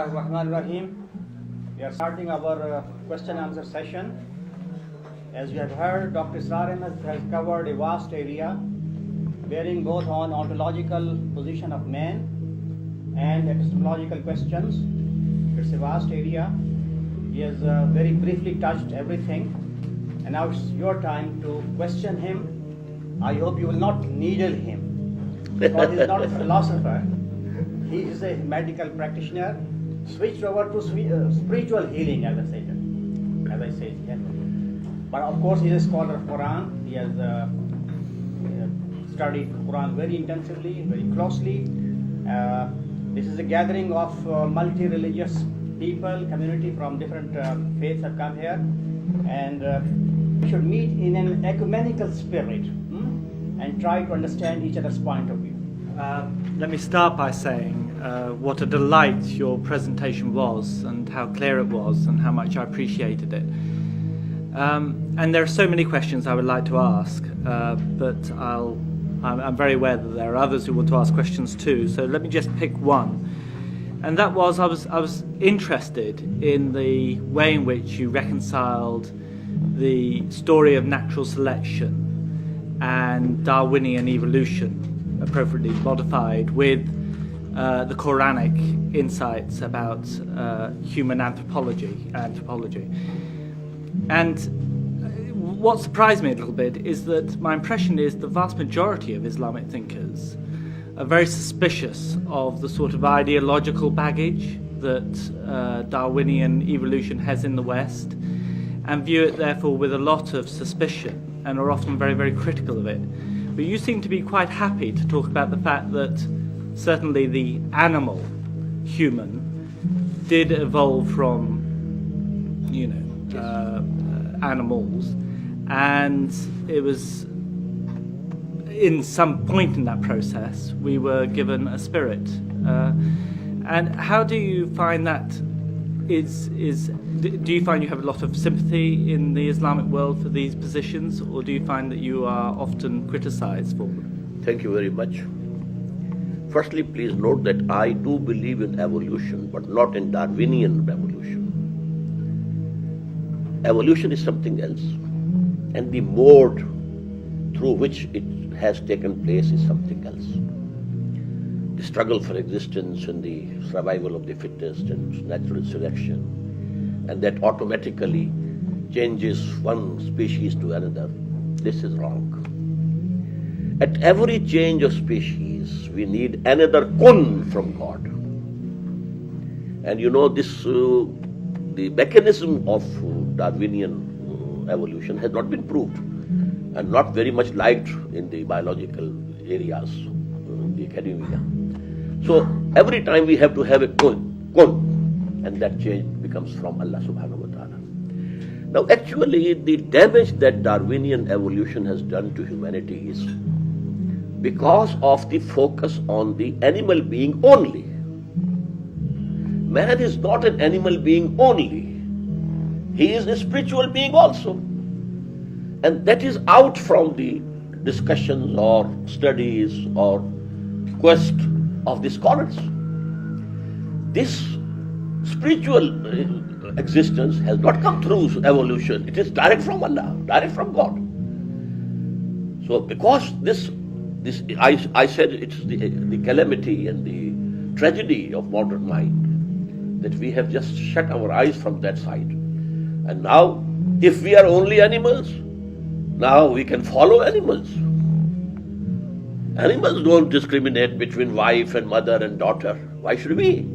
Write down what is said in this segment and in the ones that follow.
Rahim. We are starting our question answer session. As you have heard, Dr. Israr has covered a vast area bearing both on ontological position of man and epistemological questions. It's a vast area. He has very briefly touched everything, and now it's your time to question him. I hope you will not needle him, because he's not a philosopher. He is a medical practitioner, switched over to spiritual healing, as I said. Yeah. But of course, he is a scholar of Quran. He has studied Quran very intensively, very closely. This is a gathering of multi-religious people, community from different faiths have come here, and we should meet in an ecumenical spirit and try to understand each other's point of view. Let me start by saying what a delight your presentation was, and how clear it was, and how much I appreciated it. And there are so many questions I would like to ask, but I'm very aware that there are others who want to ask questions too. So let me just pick one, and that was I was interested in the way in which you reconciled the story of natural selection and Darwinian evolution, appropriately modified, with the Quranic insights about human anthropology. And what surprised me a little bit is that my impression is the vast majority of Islamic thinkers are very suspicious of the sort of ideological baggage that Darwinian evolution has in the West, and view it therefore with a lot of suspicion, and are often very, very critical of it. But you seem to be quite happy to talk about the fact that certainly the animal human did evolve from, animals, and it was in some point in that process we were given a spirit. And how do you find that do you find you have a lot of sympathy in the Islamic world for these positions, or do you find that you are often criticized for them? Thank you very much. Firstly, please note that I do believe in evolution, but not in Darwinian evolution. Evolution is something else, and the mode through which it has taken place is something else. The struggle for existence and the survival of the fittest and natural selection, and that automatically changes one species to another, this is wrong. At every change of species, we need another kun from God. And this, the mechanism of Darwinian evolution has not been proved, and not very much liked in the biological areas, the academia. So every time we have to have a kun, and that change becomes from Allah subhanahu wa ta'ala. Now actually the damage that Darwinian evolution has done to humanity is because of the focus on the animal being only. Man is not an animal being only. He is a spiritual being also. And that is out from the discussions or studies or quest of the scholars. This spiritual existence has not come through evolution. It is direct from Allah, direct from God. So because this I said it's the calamity and the tragedy of modern mind, that we have just shut our eyes from that side. And now, if we are only animals, now we can follow animals. Animals don't discriminate between wife and mother and daughter. Why should we?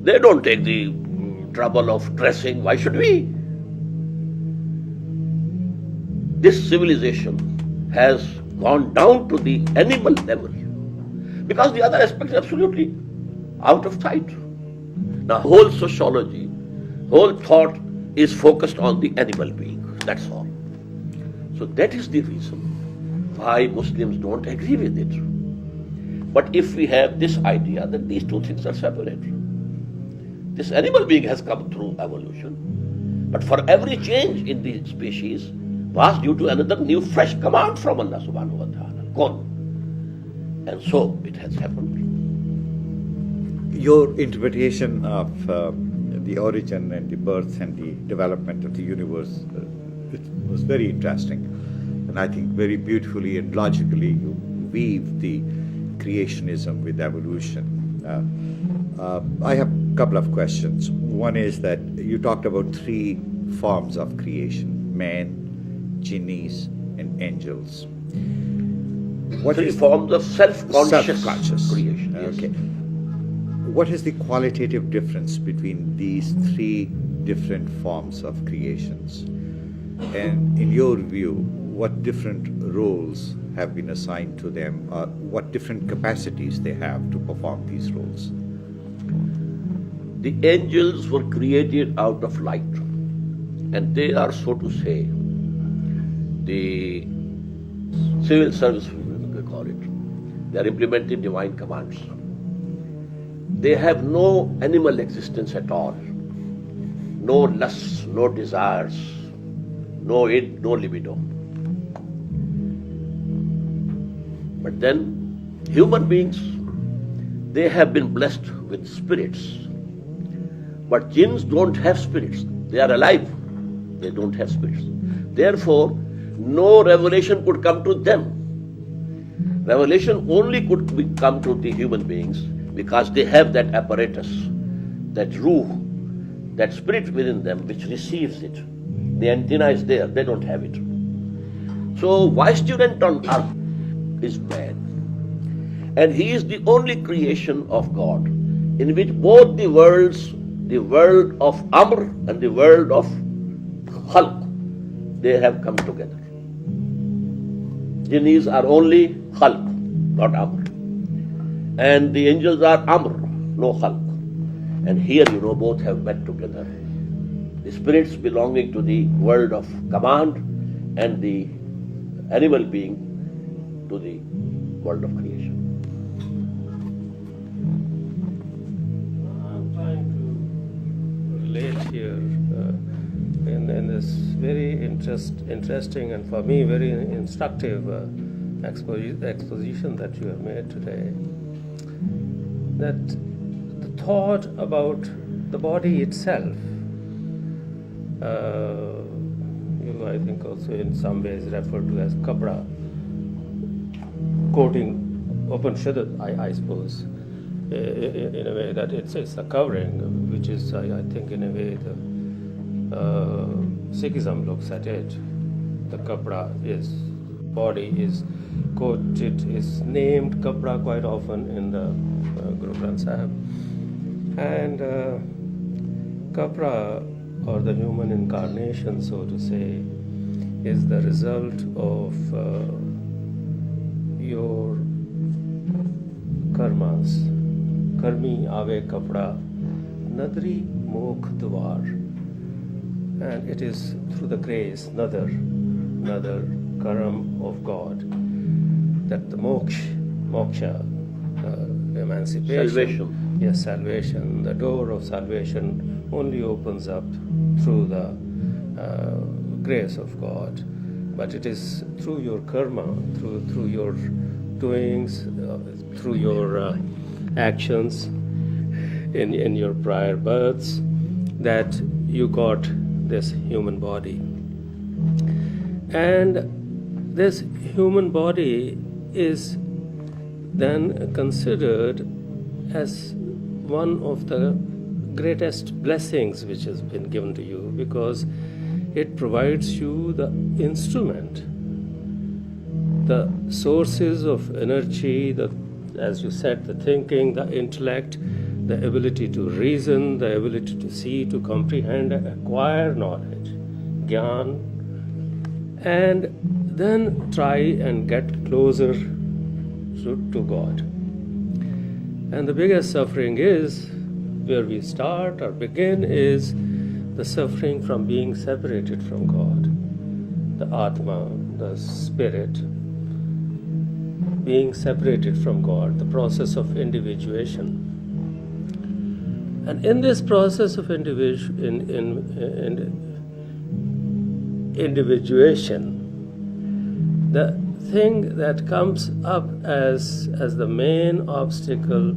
They don't take the trouble of dressing. Why should we? This civilization has gone down to the animal level, because the other aspects are absolutely out of sight. Now, whole sociology, whole thought is focused on the animal being. That's all. So that is the reason why Muslims don't agree with it. But if we have this idea that these two things are separate, this animal being has come through evolution, but for every change in the species was due to another new fresh command from Allah subhanahu wa ta'ala. Gone. And so it has happened. your interpretation of the origin and the birth and the development of the universe it was very interesting, and I think very beautifully and logically you weave the creationism with evolution. I have a couple of questions. One is that you talked about three forms of creation: man, jinnis, and angels. Three forms of self-conscious creation. Yes. Okay. What is the qualitative difference between these three different forms of creations? And in your view, what different roles have been assigned to them, or what different capacities they have to perform these roles? The angels were created out of light, and they are, so to say, the civil service, we call it. They are implementing divine commands. They have no animal existence at all, no lusts, no desires, no id, no libido. But then, human beings, they have been blessed with spirits. But jinns don't have spirits. They are alive. They don't have spirits. Therefore, no revelation could come to them. Revelation only could come to the human beings because they have that apparatus, that ruh, that spirit within them which receives it. The antenna is there, they don't have it. So, vice student on earth is man. And he is the only creation of God in which both the worlds, the world of Amr and the world of Khalq, they have come together. Jinnis are only Khalq, not Amr. And the angels are Amr, no Khalq. And here, both have met together. The spirits belonging to the world of command and the animal being to the world of creation. I'm trying to relate here in this very interesting and for me very instructive exposition that you have made today, that the thought about the body itself, you I think also in some ways referred to as Qabra, quoting Upanishad, I suppose, in a way that it's a covering, which is, I think, in a way the Sikhism looks at it. The Qabra is, body is quoted, is named Qabra quite often in the Guru Granth Sahib. And Qabra, or the human incarnation, so to say, is the result of your karmas. Karmi ave kapda, nadri mokh dwar. And it is through the grace, nadar, karam of God, that the moksha, emancipation, salvation. Yes, salvation. The door of salvation only opens up through the grace of God. But it is through your karma, through your doings, through your actions in your prior births, that you got this human body. And this human body is then considered as one of the greatest blessings which has been given to you, because it provides you the instrument, the sources of energy, as you said, the thinking, the intellect, the ability to reason, the ability to see, to comprehend, acquire knowledge, gyan, and then try and get closer to God. And the biggest suffering is, where we start or begin, is the suffering from being separated from God, the Atma, the spirit, being separated from God, the process of individuation. And in this process of individuation, the thing that comes up as the main obstacle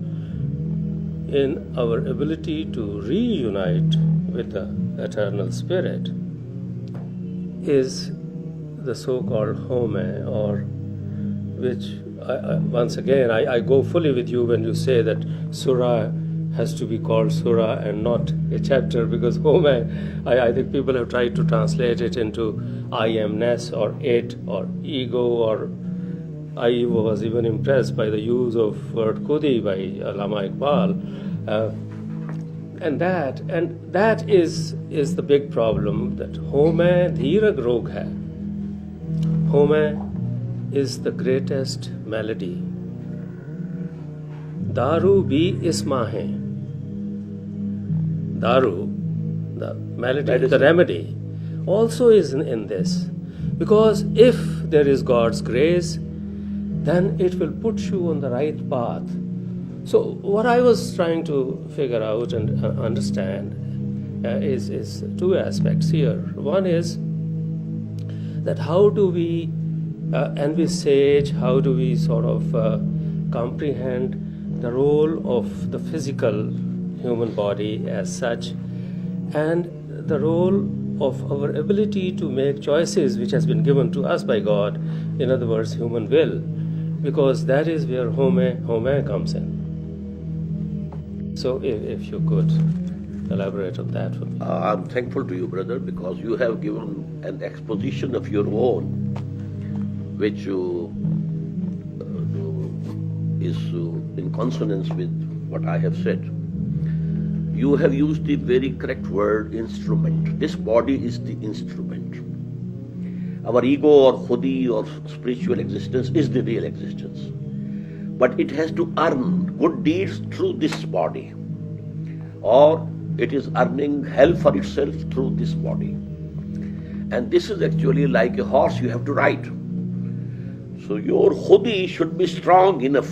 in our ability to reunite with the eternal spirit is the so-called home, or which, once again, I go fully with you when you say that surah has to be called surah and not a chapter, because home, I think people have tried to translate it into I amness or it or ego, or I was even impressed by the use of word khudi by Allama Iqbal. And that is the big problem, that home dhirag rog hai. Home is the greatest malady. Daru bhi isma hai. Daru, the malady, the remedy, also is in this. Because if there is God's grace, then it will put you on the right path. So what I was trying to figure out and understand is two aspects here. One is that how do we envisage, how do we sort of comprehend the role of the physical human body as such, and the role of our ability to make choices which has been given to us by God, in other words, human will, because that is where home comes in. So if you could elaborate on that for me. I'm thankful to you, brother, because you have given an exposition of your own, which is in consonance with what I have said. You have used the very correct word, instrument. This body is the instrument. Our ego or khudi or spiritual existence is the real existence. But it has to earn good deeds through this body, or it is earning hell for itself through this body. And this is actually like a horse you have to ride. So your khudi should be strong enough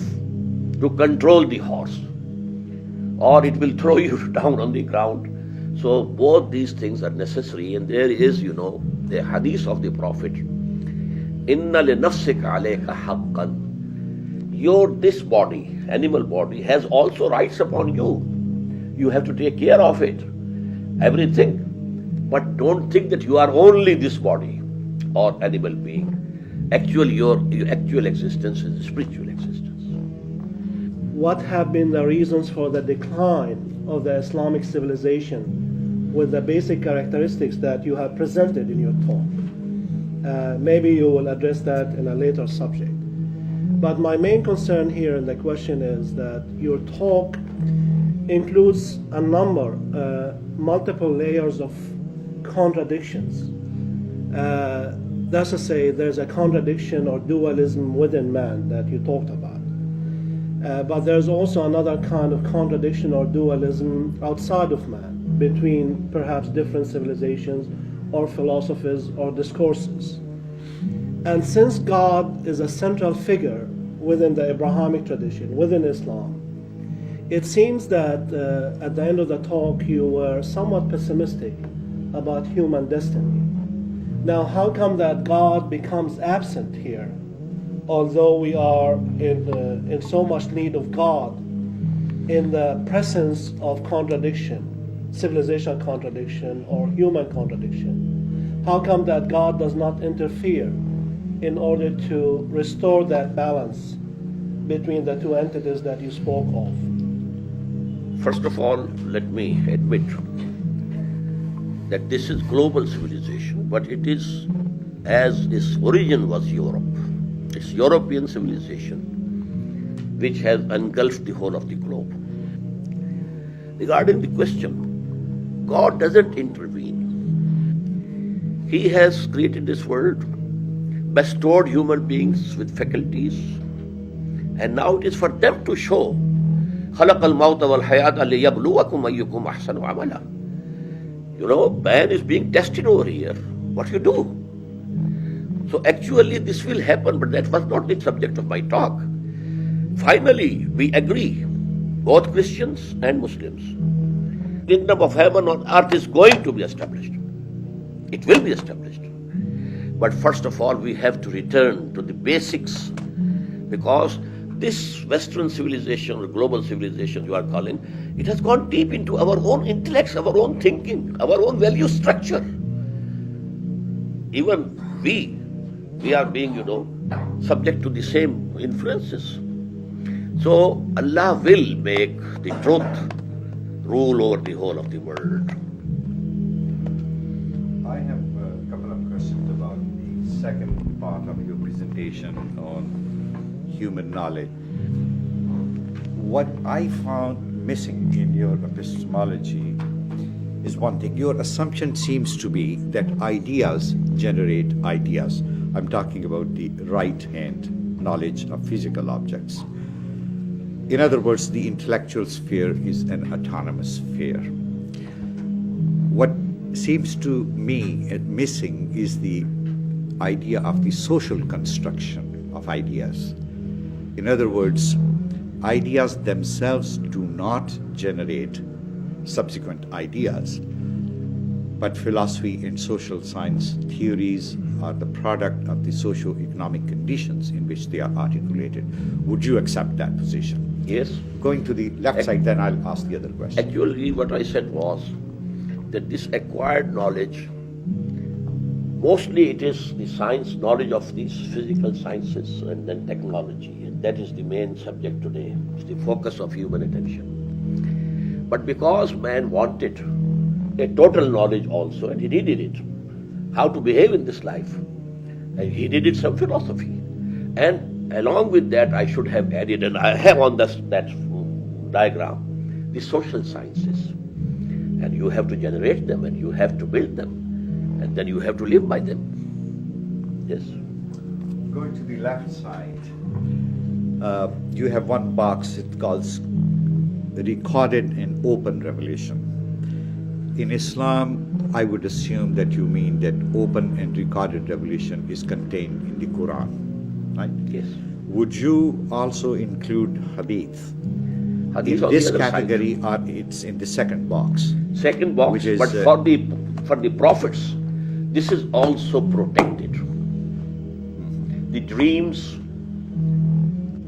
to control the horse, or it will throw you down on the ground. So both these things are necessary, and there is, the hadith of the Prophet, Inna li nafsika alayka haqqan. This body, animal body, has also rights upon you. You have to take care of it, everything. But don't think that you are only this body or animal being. Actually, your actual existence is a spiritual existence. What have been the reasons for the decline of the Islamic civilization with the basic characteristics that you have presented in your talk? Maybe you will address that in a later subject. But my main concern here in the question is that your talk includes a number, multiple layers of contradictions. That's to say, there's a contradiction or dualism within man that you talked about. But there's also another kind of contradiction or dualism outside of man, between perhaps different civilizations or philosophies or discourses. And since God is a central figure within the Abrahamic tradition, within Islam, it seems that at the end of the talk you were somewhat pessimistic about human destiny. Now, how come that God becomes absent here, although we are in so much need of God, in the presence of contradiction, civilization contradiction or human contradiction? How come that God does not interfere in order to restore that balance between the two entities that you spoke of? First of all, let me admit that this is global civilization, but it is, as its origin was Europe. It's European civilization which has engulfed the whole of the globe. Regarding the question, God doesn't intervene. He has created this world, bestowed human beings with faculties, and now it is for them to show خَلَقَ الْمَوْتَ وَالْحَيَاةَ لِيَبْلُوَكُمْ أَيُّكُمْ أَحْسَنُ عَمَلًا. Man is being tested over here. What you do? So actually this will happen, but that was not the subject of my talk. Finally, we agree, both Christians and Muslims, kingdom of heaven on earth is going to be established. It will be established. But first of all, we have to return to the basics, because this Western civilization or global civilization you are calling, it has gone deep into our own intellects, our own thinking, our own value structure. Even we are being, subject to the same influences. So Allah will make the truth rule over the whole of the world. I have a couple of questions about the second part of your presentation on human knowledge. What I found missing in your epistemology is one thing. Your assumption seems to be that ideas generate ideas. I'm talking about the right-hand knowledge of physical objects. In other words, the intellectual sphere is an autonomous sphere. What seems to me missing is the idea of the social construction of ideas. In other words, ideas themselves do not generate subsequent ideas, but philosophy and social science theories are the product of the socio-economic conditions in which they are articulated. Would you accept that position? Yes. Going to the left side, then I'll ask the other question. Actually, what I said was that this acquired knowledge, mostly it is the science knowledge of these physical sciences and then technology. And that is the main subject today. It's the focus of human attention. But because man wanted a total knowledge also, and he needed it, how to behave in this life, and he needed some philosophy. And along with that, I should have added, and I have on that diagram, the social sciences. And you have to generate them, and you have to build them, and then you have to live by them. Yes. Going to the left side, you have one box, it calls recorded and open revelation. In Islam, I would assume that you mean that open and recorded revelation is contained in the Quran, right? Yes. Would you also include hadith? Hadith In this category, or it's in the second box? Second box, which is, but for the prophets, this is also protected. The dreams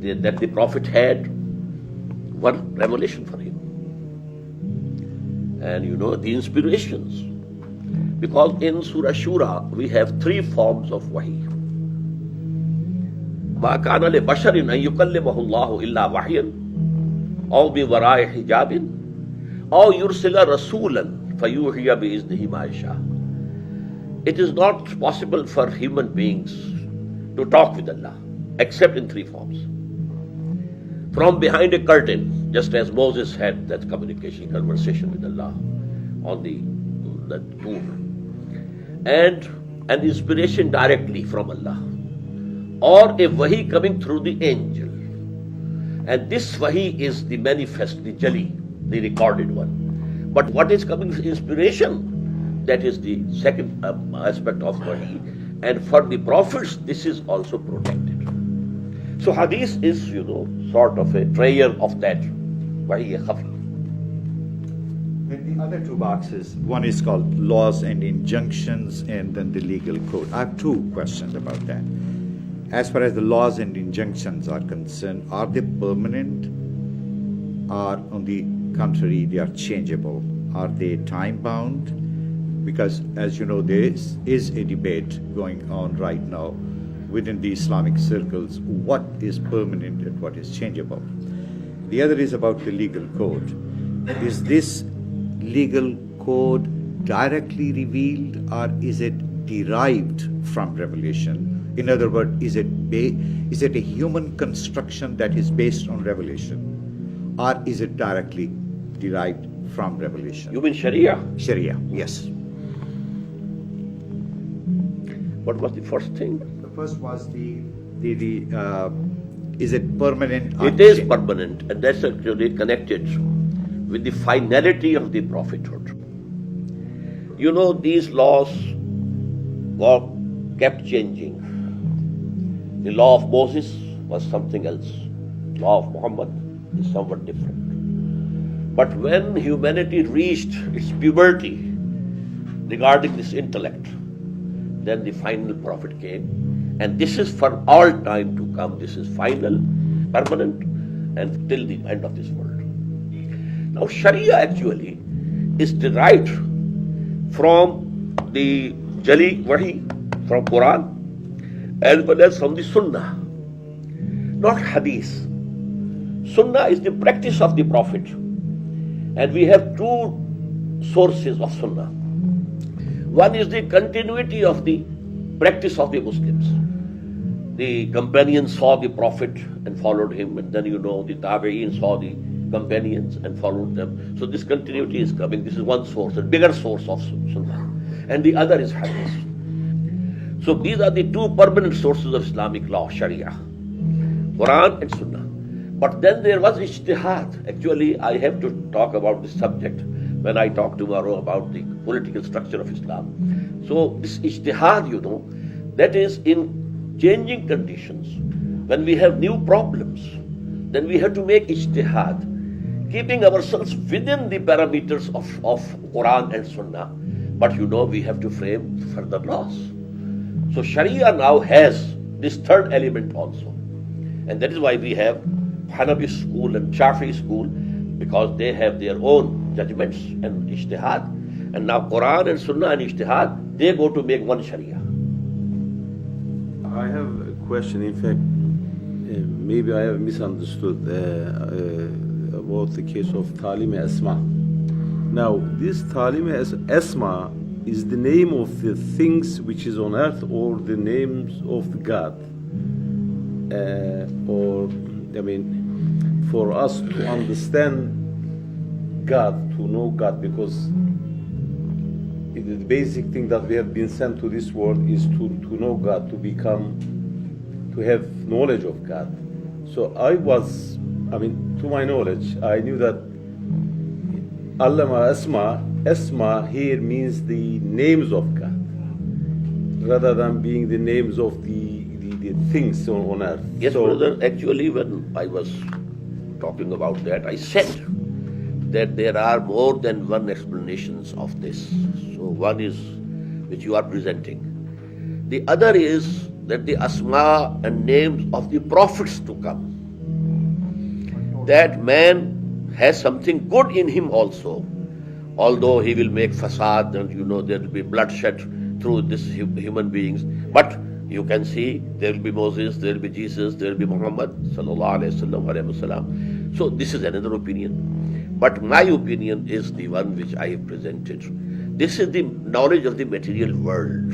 that the prophet had were revelation for him. And the inspirations. Because in Surah Shura, we have 3 forms of wahi. مَا كَانَ لِبَشَرٍ أَن يُكَلِّمَهُ اللَّهُ إِلَّا وَحْيًا أَوْ بِوَرَاءِ حِجَابٍ أَوْ يُرْسِلَ رَسُولًا فَيُوحِيَ بِإِذْنِهِ مَا يَشَاءُ. It is not possible for human beings to talk with Allah, except in 3 forms. From behind a curtain, just as Moses had that conversation with Allah on the Tur, and an inspiration directly from Allah, or a wahi coming through the angel. And this wahi is the manifest, the jali, the recorded one. But what is coming as inspiration, that is the second aspect of wahi. And for the prophets, this is also protected. So hadith is, sort of a trayer of that. Wahi khafi. In the other 2 boxes, one is called laws and injunctions, and then the legal code. I have 2 questions about that. As far as the laws and injunctions are concerned, are they permanent, or on the contrary, they are changeable? Are they time-bound? Because, as you know, there is a debate going on right now within the Islamic circles, what is permanent and what is changeable. The other is about the legal code. Is this legal code directly revealed, or is it derived from revelation? In other words, is it a human construction that is based on revelation, or is it directly derived from revelation? You mean Sharia? Sharia, yes. What was the first thing? First was is it permanent? It is permanent, and that's actually connected with the finality of the prophethood. These laws were kept changing. The law of Moses was something else. The law of Muhammad is somewhat different. But when humanity reached its puberty regarding this intellect, then the final prophet came. And this is for all time to come. This is final. permanent and till the end of this world. Now Sharia actually is derived from the Jali Wahi, from Quran, as well as from the Sunnah, not Hadith. Sunnah is the practice of the Prophet, and we have two sources of Sunnah. One is the continuity of the practice of the Muslims. The companions saw the Prophet and followed him, and then the Tabi'een saw the companions and followed them. So this continuity is coming. This is one source, a bigger source of Sunnah. And the other is Hadith. So these are the two permanent sources of Islamic law, Sharia, Quran and Sunnah. But then there was Ijtihad. Actually, I have to talk about this subject when I talk tomorrow about the political structure of Islam. So this Ijtihad, that is in changing conditions. When we have new problems, then we have to make Ijtihad, keeping ourselves within the parameters of Quran and Sunnah. But we have to frame further laws. So Sharia now has this third element also. And that is why we have Hanafi school and Shafi school, because they have their own judgments and Ijtihad. And now Quran and Sunnah and Ijtihad, they go to make one Sharia. I have a question. In fact, maybe I have misunderstood about the case of Tanzeem-e-Islami. Now, this Tanzeem-e-Islami is the name of the things which is on earth, or the names of the God? For us to understand God, to know God, because the basic thing that we have been sent to this world is to know God, to have knowledge of God. So to my knowledge, I knew that Allama Asma here means the names of God, rather than being the names of the things on earth. Yes, brother, actually when I was talking about that, I said that there are more than one explanations of this. So one is which you are presenting. The other is that the asma and names of the prophets to come. That man has something good in him also, although he will make fasad and there will be bloodshed through these human beings. But you can see there will be Moses, there will be Jesus, there will be Muhammad sallallahu alaihi wasallam. So this is another opinion. But my opinion is the one which I have presented. This is the knowledge of the material world.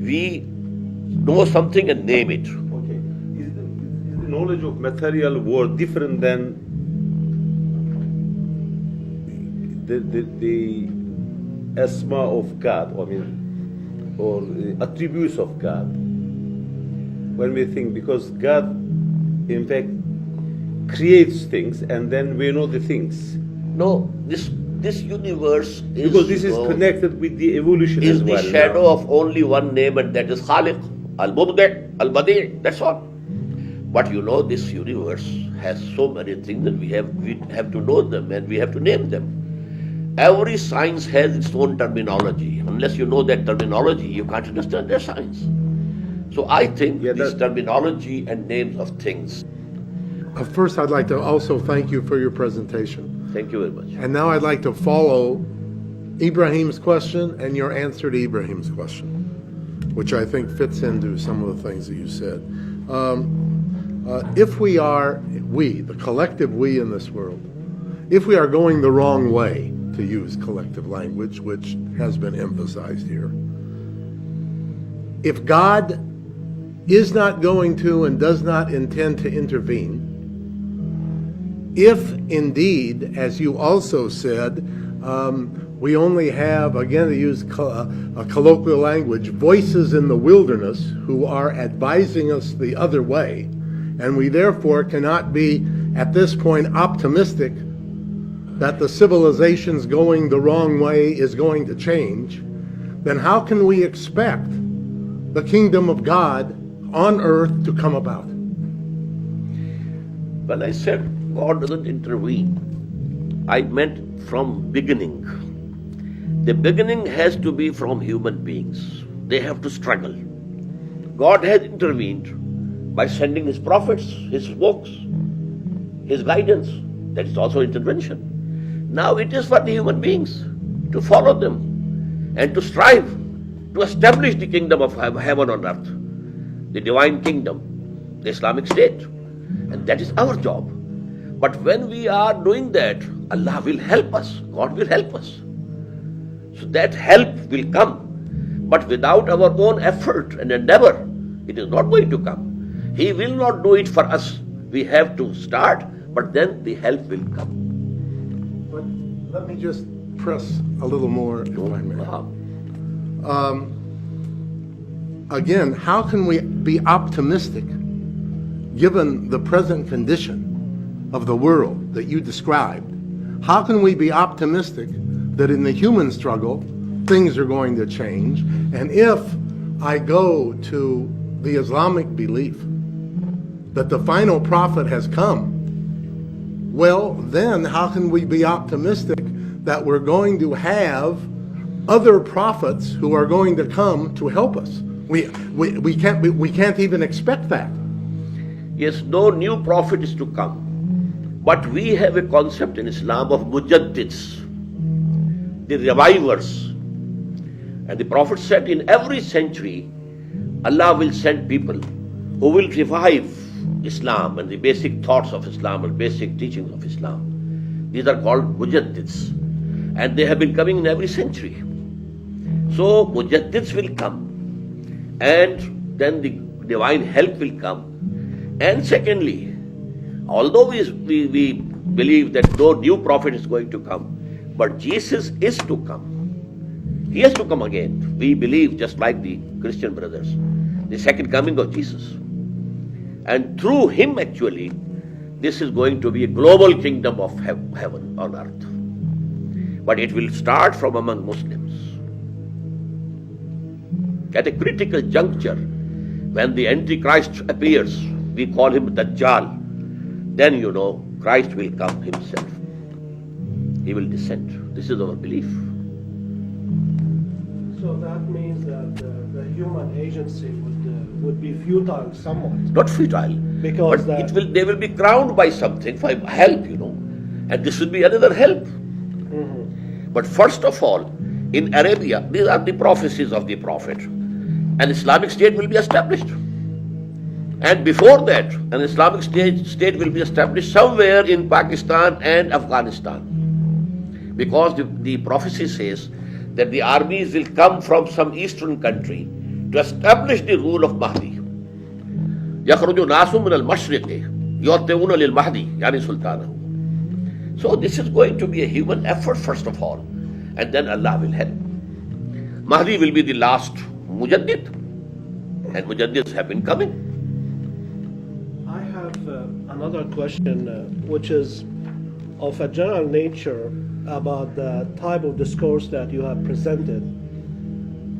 We know something and name it. Okay. Is the knowledge of material world different than the asma of God, or attributes of God? When we think, because God, in fact, creates things, and then we know the things. No, this universe is, because this is connected with the evolution is as well. Is the shadow of only one name, and that is Khaliq, Al-Mubdi', Al-Badi', that's all. But this universe has so many things that we have to know them and we have to name them. Every science has its own terminology. Unless you know that terminology, you can't understand their science. So I think this terminology and names of things. First, I'd like to also thank you for your presentation. Thank you very much. And now I'd like to follow Ibrahim's question and your answer to Ibrahim's question, which I think fits into some of the things that you said. If we, the collective we in this world, if we are going the wrong way, to use collective language, which has been emphasized here, if God is not going to and does not intend to intervene, if indeed, as you also said, we only have, again to use a colloquial language, voices in the wilderness who are advising us the other way, and we therefore cannot be at this point optimistic that the civilization's going the wrong way is going to change, then how can we expect the kingdom of God on earth to come about? When I said God doesn't intervene, I meant from beginning. The beginning has to be from human beings. They have to struggle. God has intervened by sending his prophets, his books, his guidance. That is also intervention. Now it is for the human beings to follow them and to strive to establish the kingdom of heaven on earth, the divine kingdom, the Islamic state. And that is our job. But when we are doing that, Allah will help us, God will help us. So that help will come. But without our own effort and endeavor, it is not going to come. He will not do it for us. We have to start, but then the help will come. But let me just press a little more, if I may. Again, how can we be optimistic given the present condition of the world that you described? How can we be optimistic that in the human struggle things are going to change? And if I go to the Islamic belief that the final prophet has come, well, then how can we be optimistic that we're going to have other prophets who are going to come to help us? We can't even expect that. Yes, no new prophet is to come. But we have a concept in Islam of mujaddids, the revivers. And the Prophet said in every century, Allah will send people who will revive Islam and the basic thoughts of Islam or basic teachings of Islam. These are called mujaddids. And they have been coming in every century. So mujaddids will come. And then the divine help will come. And secondly, although we believe that no new prophet is going to come, but Jesus is to come. He has to come again. We believe, just like the Christian brothers, the second coming of Jesus. And through him, actually, this is going to be a global kingdom of heaven on earth. But it will start from among Muslims. At a critical juncture, when the Antichrist appears, we call him Dajjal, then you know Christ will come himself. He will descend. This is our belief. So that means that the human agency would be futile somewhat. Not futile, Because but they will be crowned by something for help, you know. And this will be another help. Mm-hmm. But first of all, in Arabia, these are the prophecies of the Prophet. An Islamic state will be established. And before that, an Islamic state will be established somewhere in Pakistan and Afghanistan. Because the prophecy says that the armies will come from some eastern country to establish the rule of Mahdi. يَخْرُجُ نَاسٌ مِنَ الْمَشْرِقِ يُعْتِئُونَ لِلْمَهْدِي يعني سُلْطَانَهُ. So this is going to be a human effort first of all, and then Allah will help. Mahdi will be the last mujaddid, and mujaddids have been coming. I have another question, which is of a general nature about the type of discourse that you have presented,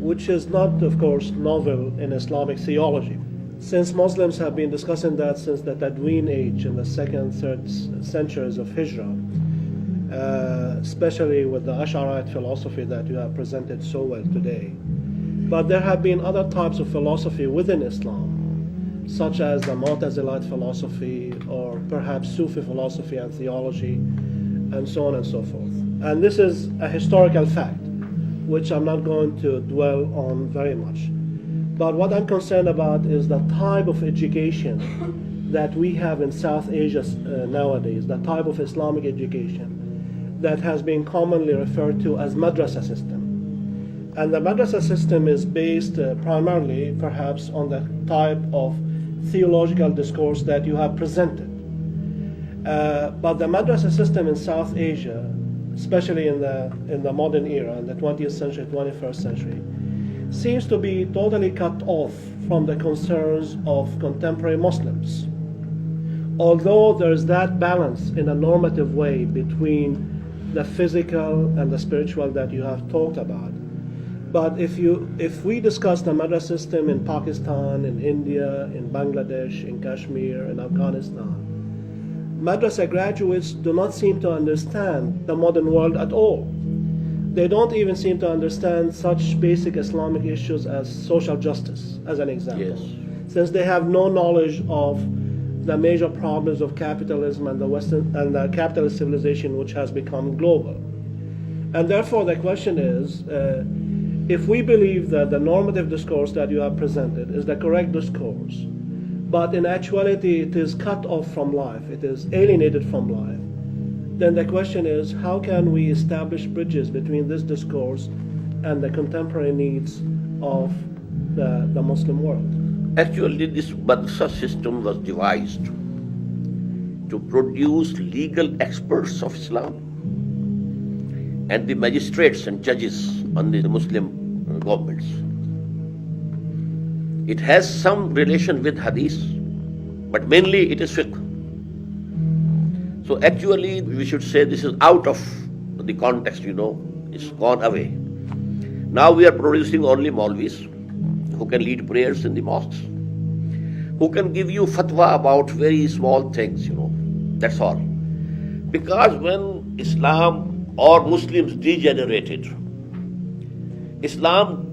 which is not, of course, novel in Islamic theology. Since Muslims have been discussing that since the Tadween age in the 2nd, 3rd centuries of Hijrah, especially with the Ash'arite philosophy that you have presented so well today. But there have been other types of philosophy within Islam, such as the Mu'tazilite philosophy, or perhaps Sufi philosophy and theology, and so on and so forth. And this is a historical fact, which I'm not going to dwell on very much. But what I'm concerned about is the type of education that we have in South Asia nowadays, the type of Islamic education that has been commonly referred to as madrasa system. And the madrasa system is based primarily, perhaps, on the type of theological discourse that you have presented. But the madrasa system in South Asia, especially in the modern era, in the 20th century, 21st century, seems to be totally cut off from the concerns of contemporary Muslims. Although there is that balance in a normative way between the physical and the spiritual that you have talked about. But if we discuss the madrasa system in Pakistan, in India, in Bangladesh, in Kashmir, in Afghanistan, madrasa graduates do not seem to understand the modern world at all. They don't even seem to understand such basic Islamic issues as social justice, as an example. Yes. since they have no knowledge of the major problems of capitalism and the Western and the capitalist civilization, which has become global. And therefore, the question is, if we believe that the normative discourse that you have presented is the correct discourse, but in actuality it is cut off from life, it is alienated from life, then the question is, how can we establish bridges between this discourse and the contemporary needs of the Muslim world? Actually, this madrasa system was devised to produce legal experts of Islam and the magistrates and judges on the Muslim governments. It has some relation with hadith, but mainly it is fiqh. So actually, we should say this is out of the context, it's gone away. Now we are producing only Maulvis who can lead prayers in the mosques, who can give you fatwa about very small things, that's all. Because when Islam or Muslims degenerated, Islam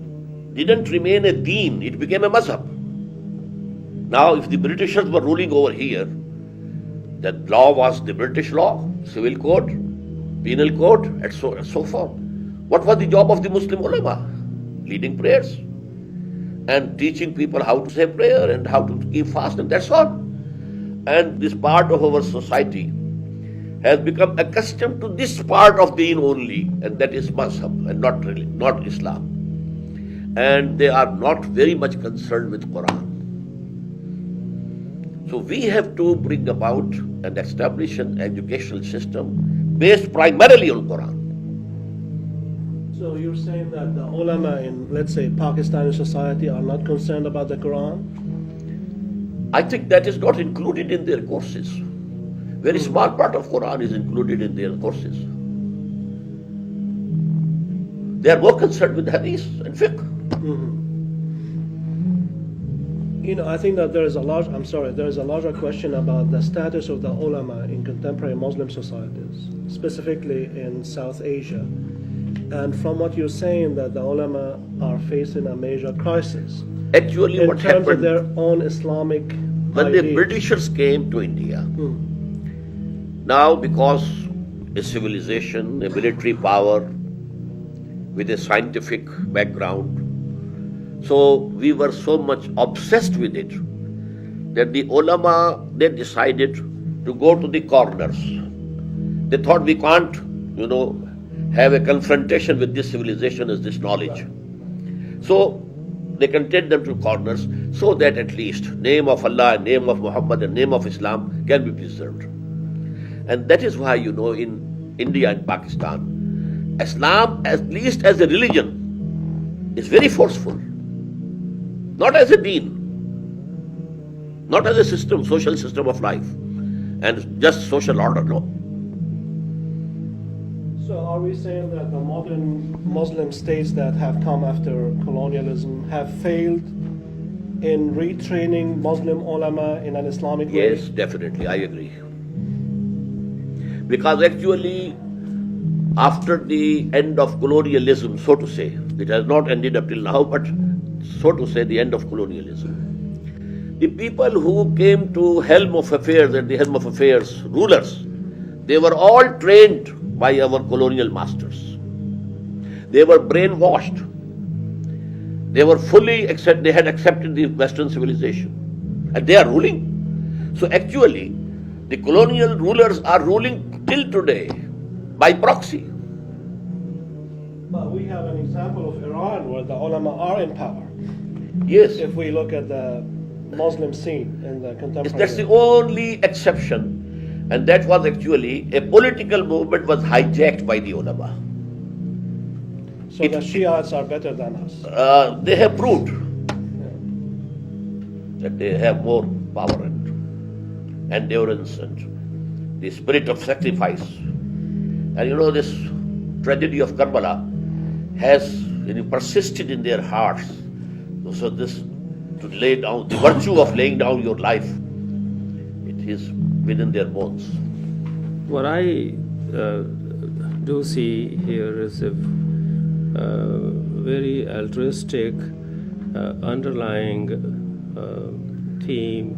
didn't remain a deen, it became a mazhab. Now, if the Britishers were ruling over here, that law was the British law, civil code, penal code, and so forth. What was the job of the Muslim ulama? Leading prayers and teaching people how to say prayer and how to keep fast, and that's all. And this part of our society has become accustomed to this part of deen only, and that is mazhab, and not Islam. And they are not very much concerned with Quran. So we have to bring about and establish an educational system based primarily on Quran. So you're saying that the ulama in, let's say, Pakistani society are not concerned about the Quran? I think that is not included in their courses. Very small part of Quran is included in their courses. They are more concerned with hadith and fiqh. I think that there is a larger question about the status of the ulama in contemporary Muslim societies, specifically in South Asia. And from what you're saying, that the ulama are facing a major crisis. Actually, in what terms happened of their own Islamic when ideas. the Britishers came to India, now because a civilization, a military power with a scientific background, so we were so much obsessed with it that the ulama, they decided to go to the corners. They thought we can't, have a confrontation with this civilization as this knowledge. So they content them to corners so that at least name of Allah, name of Muhammad and name of Islam can be preserved. And that is why, in India and Pakistan, Islam, at least as a religion, is very forceful. Not as a deen, not as a system, social system of life, and just social order, no. So are we saying that the modern Muslim states that have come after colonialism have failed in retraining Muslim ulama in an Islamic way? Yes, definitely, I agree. Because actually, after the end of colonialism, so to say, it has not ended up till now, but so to say, the end of colonialism, the people who came to helm of affairs, at the helm of affairs, rulers, they were all trained by our colonial masters. They were brainwashed. They were they had accepted the Western civilization, and they are ruling. So actually, the colonial rulers are ruling till today by proxy. But we have an example of Iran where the ulama are in power. Yes. If we look at the Muslim scene in the contemporary. That's the only exception. And that was actually a political movement was hijacked by the ulama. So the Shiites are better than us. They have proved that they have more power and endurance and the spirit of sacrifice. And this tragedy of Karbala has persisted in their hearts. So this, to lay down, the virtue of laying down your life, it is within their bones. What I do see here is a very altruistic underlying theme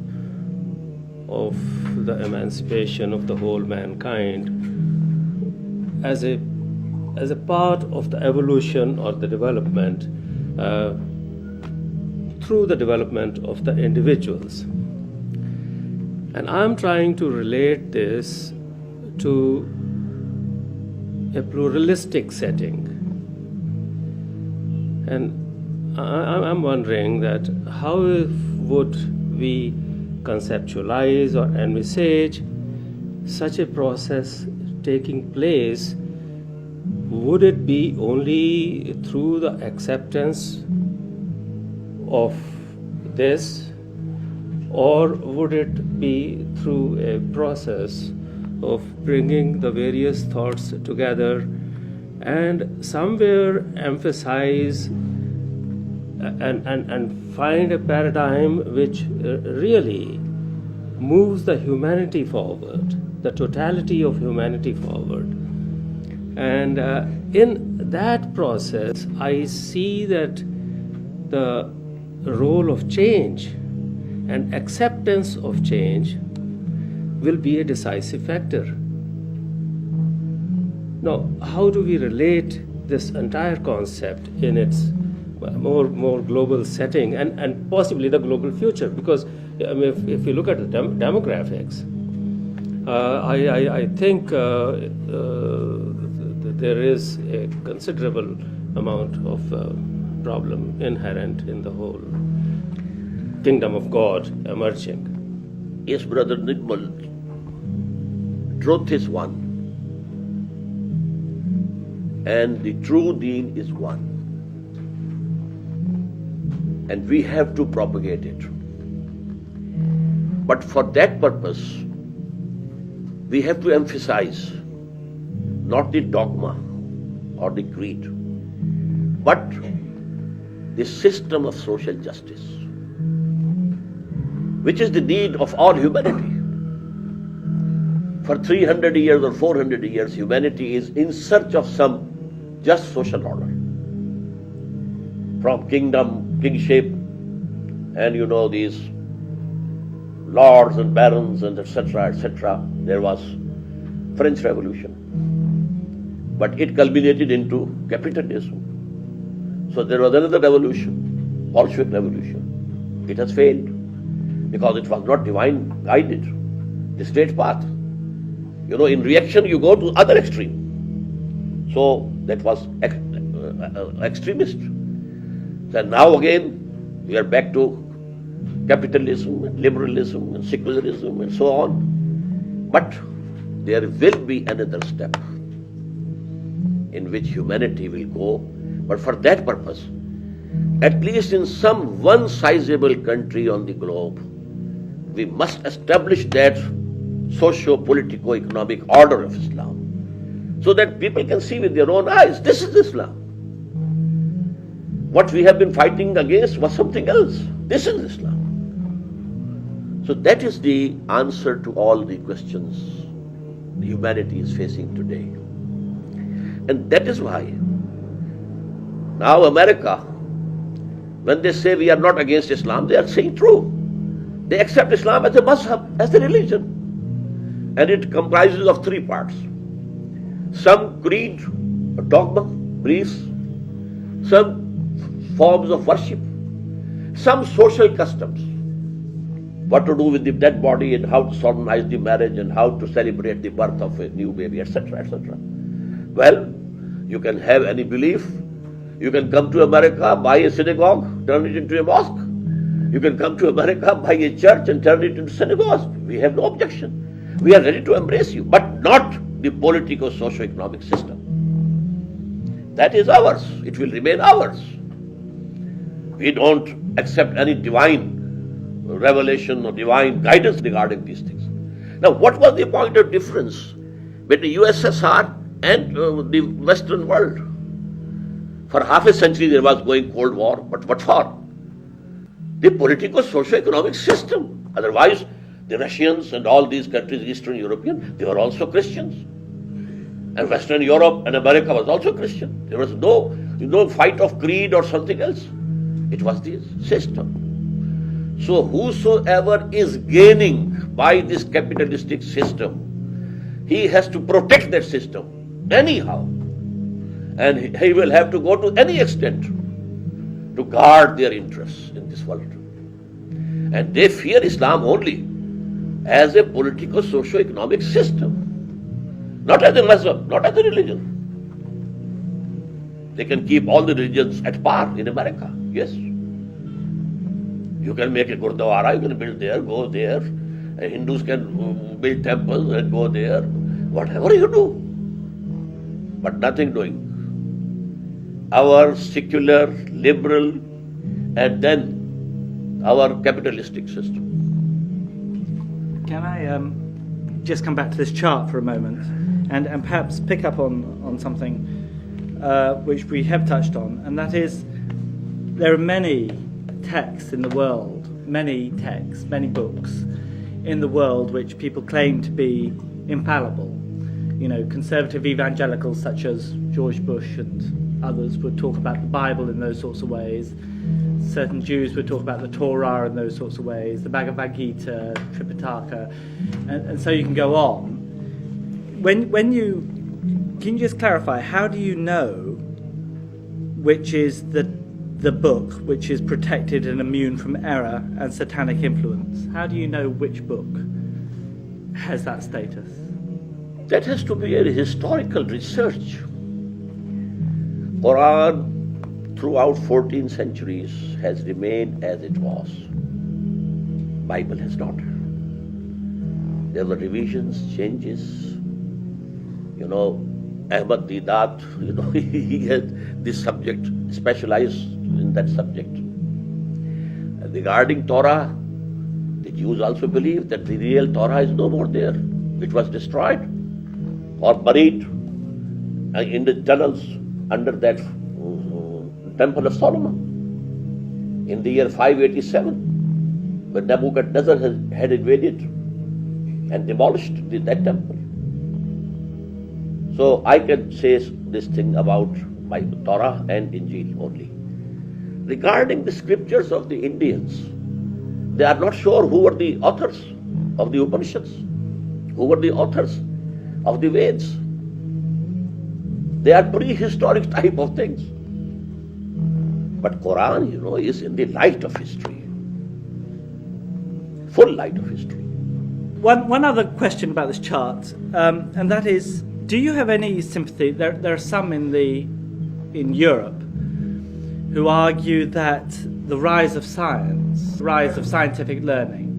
of the emancipation of the whole mankind as a part of the evolution or the development through the development of the individuals. And I'm trying to relate this to a pluralistic setting. And I'm wondering that how would we conceptualize or envisage such a process taking place? Would it be only through the acceptance of this, or would it be through a process of bringing the various thoughts together and somewhere emphasize and find a paradigm which really moves the humanity forward, the totality of humanity forward? And in that process, I see that the role of change and acceptance of change will be a decisive factor. Now, how do we relate this entire concept in its more global setting and possibly the global future? Because I mean, if you look at the demographics, I think there is a considerable amount of problem inherent in the whole kingdom of God emerging. Yes, Brother Nidmal, truth is one, and the true deen is one, and we have to propagate it. But for that purpose, we have to emphasize not the dogma or the creed, but the system of social justice, which is the need of all humanity. For 300 years or 400 years, humanity is in search of some just social order. From kingship, and these lords and barons and etc., there was French Revolution. But it culminated into capitalism. So there was another revolution, Bolshevik Revolution. It has failed because it was not divine guided, the straight path. In reaction you go to other extreme. So that was extremist. So now again we are back to capitalism and liberalism and secularism and so on. But there will be another step in which humanity will go. But for that purpose, at least in some one sizable country on the globe, we must establish that socio-politico-economic order of Islam, so that people can see with their own eyes, this is Islam. What we have been fighting against was something else. This is Islam. So that is the answer to all the questions humanity is facing today. And that is why now America, when they say we are not against Islam, they are saying true. They accept Islam as a mazhab, as a religion. And it comprises of three parts. Some creed, or dogma, beliefs, some forms of worship, some social customs, what to do with the dead body and how to solemnize the marriage and how to celebrate the birth of a new baby, etc., etc. Well, you can have any belief. You can come to America, buy a synagogue, turn it into a mosque. You can come to America, buy a church and turn it into a synagogue. We have no objection. We are ready to embrace you, but not the political socio-economic system. That is ours. It will remain ours. We don't accept any divine revelation or divine guidance regarding these things. Now, what was the point of difference between USSR and the Western world? For half a century there was going Cold War, but what for? The political socio-economic system. Otherwise, the Russians and all these countries, Eastern European, they were also Christians. And Western Europe and America was also Christian. There was no fight of creed or something else. It was the system. So whosoever is gaining by this capitalistic system, he has to protect that system anyhow. And he will have to go to any extent to guard their interests in this world. And they fear Islam only as a political, socio-economic system, not as a Muslim, not as a religion. They can keep all the religions at par in America, yes. You can make a Gurdwara, you can build there, go there. Hindus can build temples and go there. Whatever you do, but nothing doing. Our secular, liberal, and then our capitalistic system. Can I just come back to this chart for a moment and perhaps pick up on something which we have touched on, and that is there are many texts in the world, many texts, many books in the world which people claim to be infallible. You know, conservative evangelicals such as George Bush and others would talk about the Bible in those sorts of ways. Certain Jews would talk about the Torah in those sorts of ways, the Bhagavad Gita, Tripitaka, and so you can go on. Can you just clarify, how do you know which is the book which is protected and immune from error and satanic influence? How do you know which book has that status? That has to be a historical research. Quran throughout 14 centuries has remained as it was. Bible has not. There were revisions, changes. You know, AhmadDeath, you know, he had this subject, specialized in that subject. Regarding Torah, the Jews also believe that the real Torah is no more there. It was destroyed or buried in the tunnels under that Temple of Solomon in the year 587, when Nebuchadnezzar had invaded and demolished that temple. So I can say this thing about my Torah and Injil only. Regarding the scriptures of the Indians, they are not sure who were the authors of the Upanishads, who were the authors of the Veds. They are prehistoric type of things. But Quran, you know, is in the light of history, full light of history. One other question about this chart, and that is, do you have any sympathy? There are some in Europe who argue that the rise of science, the rise of scientific learning,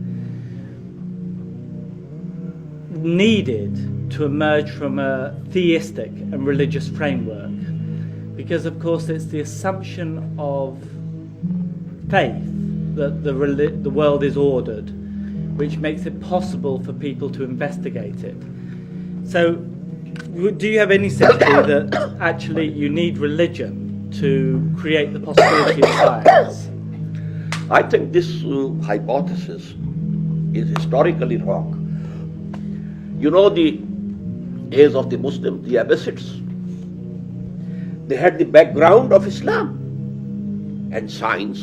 needed to emerge from a theistic and religious framework, because of course it's the assumption of faith that the world is ordered, which makes it possible for people to investigate it. So do you have any sympathy that actually you need religion to create the possibility of science? I think this hypothesis is historically wrong. You know, the days of the Muslims, the Abbasids, they had the background of Islam and science,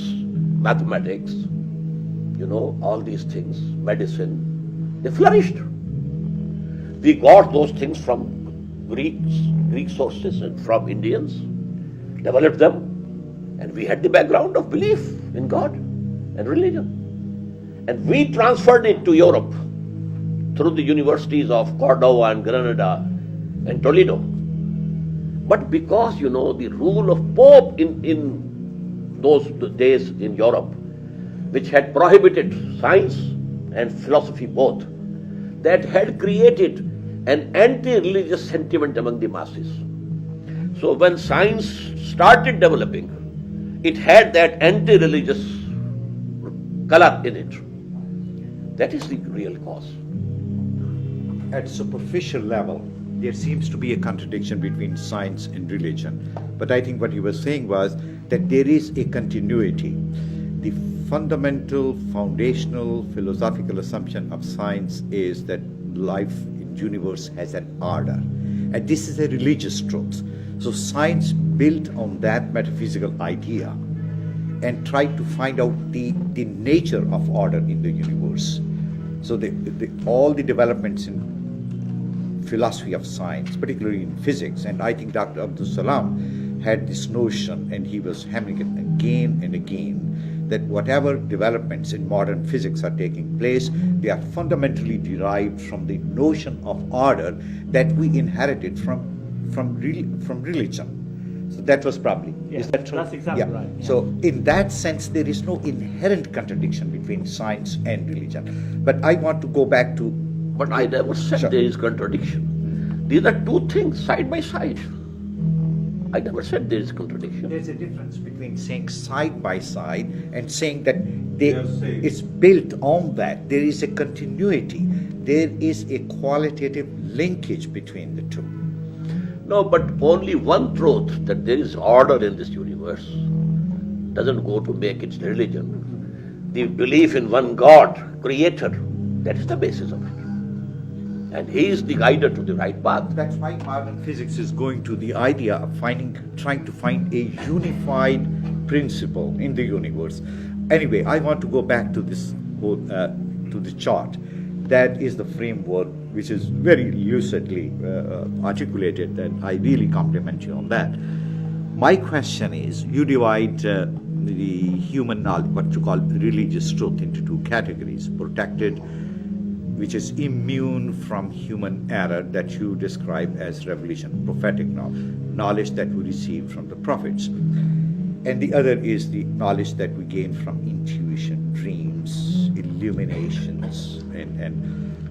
mathematics, you know, all these things, medicine, they flourished. We got those things from Greek sources and from Indians, developed them, and we had the background of belief in God and religion. And we transferred it to Europe through the universities of Cordova and Granada and Toledo. But because, you know, the rule of Pope in those days in Europe, which had prohibited science and philosophy both, that had created an anti-religious sentiment among the masses. So when science started developing, it had that anti-religious color in it. That is the real cause. At superficial level, there seems to be a contradiction between science and religion. But I think what you were saying was that there is a continuity. The fundamental, foundational, philosophical assumption of science is that life in the universe has an order. And this is a religious truth. So science built on that metaphysical idea and tried to find out the nature of order in the universe. So all the developments in philosophy of science, particularly in physics, and I think Dr. Abdul Salam had this notion, and he was hammering it again and again, that whatever developments in modern physics are taking place, they are fundamentally derived from the notion of order that we inherited from religion. So that was probably, is that true? That's exactly right. Yeah. So in that sense, there is no inherent contradiction between science and religion. But I want to go back to... But I never said Sure. there is contradiction. These are two things side by side. I never said there is contradiction. There's a difference between saying side by side and saying that Yes, same. it's built on that. There is a continuity. There is a qualitative linkage between the two. No, but only one truth, that there is order in this universe, doesn't go to make its religion. The belief in one God, creator, that is the basis of it. And he is the guider to the right path. That's why modern physics is going to the idea of trying to find a unified principle in the universe. Anyway, I want to go back to this whole, to the chart. That is the framework which is very lucidly articulated, and I really compliment you on that. My question is, you divide the human knowledge, what you call religious truth, into two categories: protected, which is immune from human error, that you describe as revelation, prophetic knowledge that we receive from the prophets. And the other is the knowledge that we gain from intuition, dreams, illuminations, and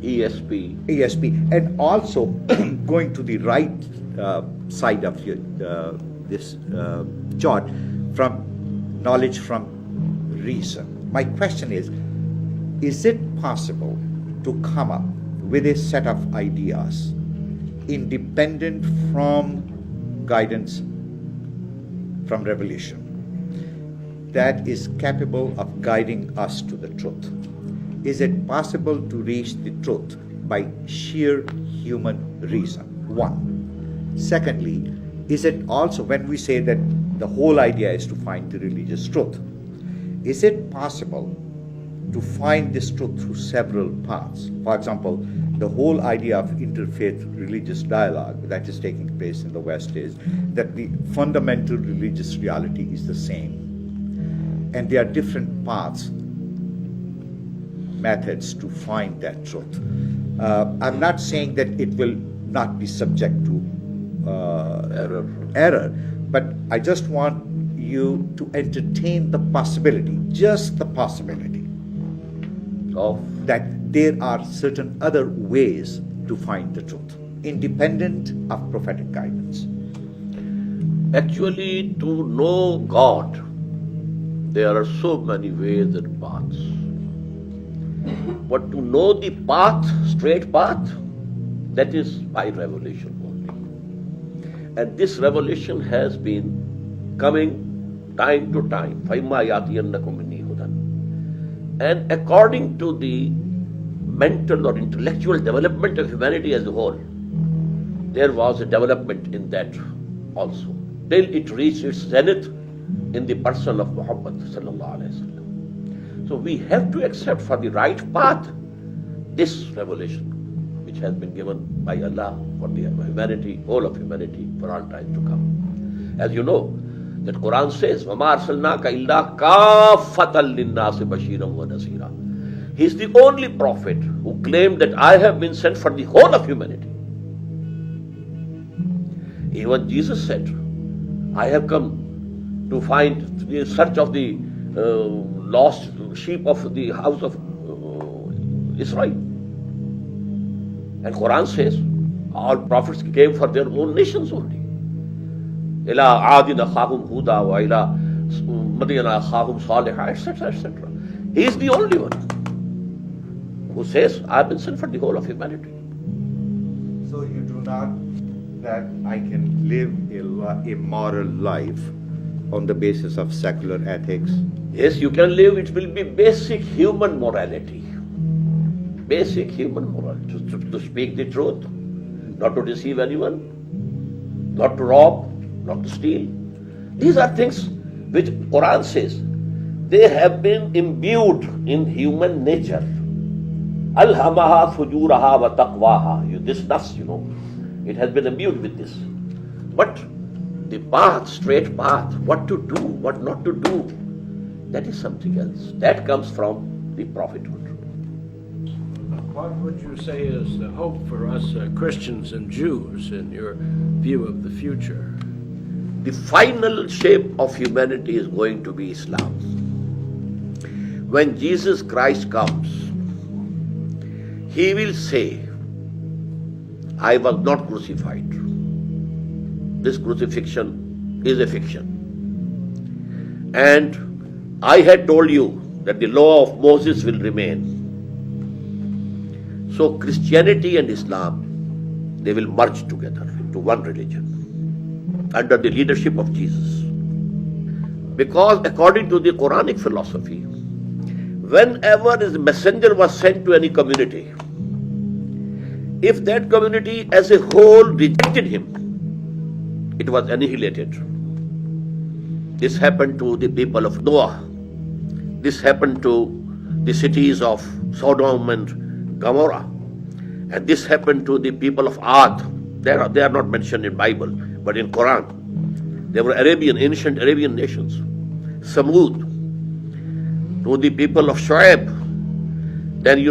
ESP. And also, going to the right side of this chart, from knowledge from reason. My question is it possible to come up with a set of ideas independent from guidance from revelation that is capable of guiding us to the truth? Is it possible to reach the truth by sheer human reason? One. Secondly, is it also, when we say that the whole idea is to find the religious truth, is it possible to find this truth through several paths? For example, the whole idea of interfaith religious dialogue that is taking place in the West is that the fundamental religious reality is the same. And there are different paths, methods to find that truth. I'm not saying that it will not be subject to error, but I just want you to entertain the possibility, just the possibility, of that there are certain other ways to find the truth, independent of prophetic guidance. Actually, to know God, there are so many ways and paths. But to know the path, straight path, that is by revelation only. And this revelation has been coming time to time. فَإِمَّا يَأْتِيَنَّكُم مِّنِّي هُدًى. And according to the mental or intellectual development of humanity as a whole, there was a development in that also, till it reached its zenith in the person of Muhammad sallallahu alaihi wasallam. So we have to accept for the right path this revelation which has been given by Allah for the humanity, all of humanity, for all time to come. As you know, that Quran says, وَمَا أَرْسَلْنَاكَ إِلَّا كَافَّةً لِلنَّاسِ بَشِيرًا وَنَذِيرًا. He is the only prophet who claimed that I have been sent for the whole of humanity. Even Jesus said, I have come to find the search of the lost sheep of the house of Israel. And Quran says all prophets came for their own nations only. Ila adina khahum huda wa ila madiyana khahum salihah, etc., etc. He is the only one who says, I have been sent for the whole of humanity. So you do not that I can live a moral life on the basis of secular ethics? Yes, you can live. It will be basic human morality. Basic human morality. To speak the truth, not to deceive anyone, not to rob, not to steal. These are things which Quran says they have been imbued in human nature. Alhamaha fujuraha wa taqwaha. This nafs, it has been imbued with this. But the path, straight path, what to do, what not to do, that is something else. That comes from the prophethood. What would you say is the hope for us Christians and Jews in your view of the future? The final shape of humanity is going to be Islam. When Jesus Christ comes, He will say, I was not crucified. This crucifixion is a fiction. And I had told you that the law of Moses will remain. So Christianity and Islam, they will merge together into one religion under the leadership of Jesus. Because according to the Quranic philosophy, whenever a messenger was sent to any community, if that community as a whole rejected him, it was annihilated. This happened to the people of Noah. This happened to the cities of Sodom and Gomorrah. And this happened to the people of Ad. They are not mentioned in Bible, but in Quran. They were ancient Arabian nations. Samud, to the people of Shu'aib. Then,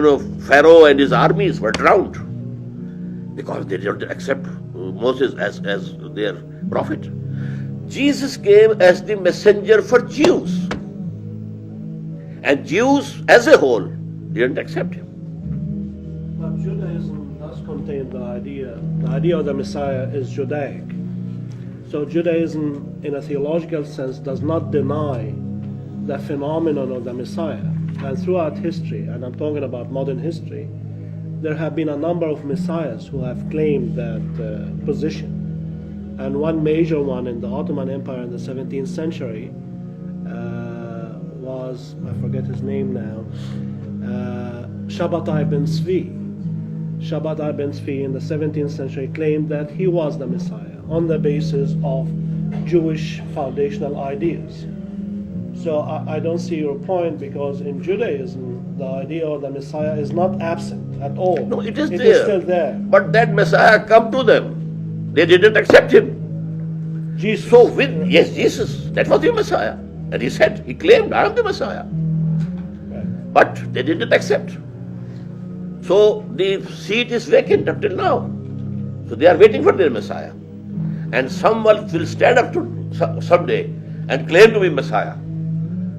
Pharaoh and his armies were drowned because they didn't accept Moses as their prophet. Jesus came as the messenger for Jews. And Jews as a whole didn't accept him. But Judaism does contain the idea of the Messiah is Judaic. So Judaism, in a theological sense, does not deny the phenomenon of the Messiah. And throughout history, and I'm talking about modern history, there have been a number of messiahs who have claimed that position. And one major one in the Ottoman Empire in the 17th century was, I forget his name now, Shabbatai bin Zvi. Shabbatai bin Zvi in the 17th century claimed that he was the Messiah on the basis of Jewish foundational ideas. So I don't see your point, because in Judaism, the idea of the Messiah is not absent at all. No, it is there. It is still there. But that Messiah come to them. They didn't accept him. Jesus. So yes, Jesus, that was the Messiah. And he claimed, I am the Messiah. Right. But they didn't accept. So the seat is vacant until now. So they are waiting for their Messiah. And someone will stand up to someday and claim to be Messiah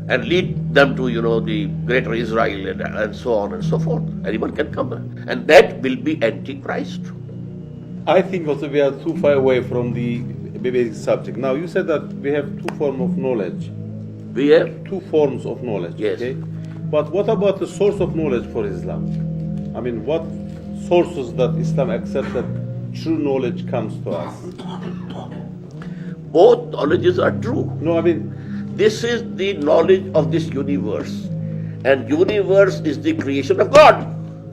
and lead them to, the greater Israel and so on and so forth. Anyone can come. And that will be Antichrist. I think also we are too far away from the basic subject. Now, you said that we have two forms of knowledge. We have? Two forms of knowledge. Yes. Okay? But what about the source of knowledge for Islam? I mean, what sources that Islam accepts that true knowledge comes to us? Both knowledges are true. No, I mean, this is the knowledge of this universe. And universe is the creation of God.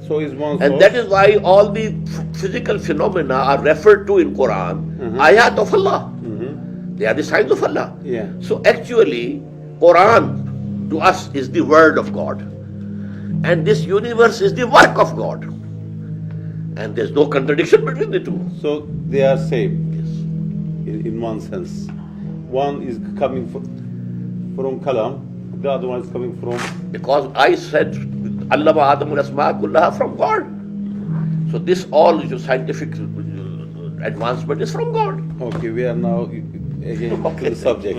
so is one source. And that is why all the physical phenomena are referred to in Quran, ayat of Allah. They are the signs of Allah. Yeah. So actually, Quran to us is the word of God. And this universe is the work of God. And there's no contradiction between the two. So they are same. Yes. In one sense. One is coming from Kalam, the other one is coming from... Because I said, Allama Adamul Asma Kullaha from God. So this all scientific advancement is from God. Okay, we are now again to the subject.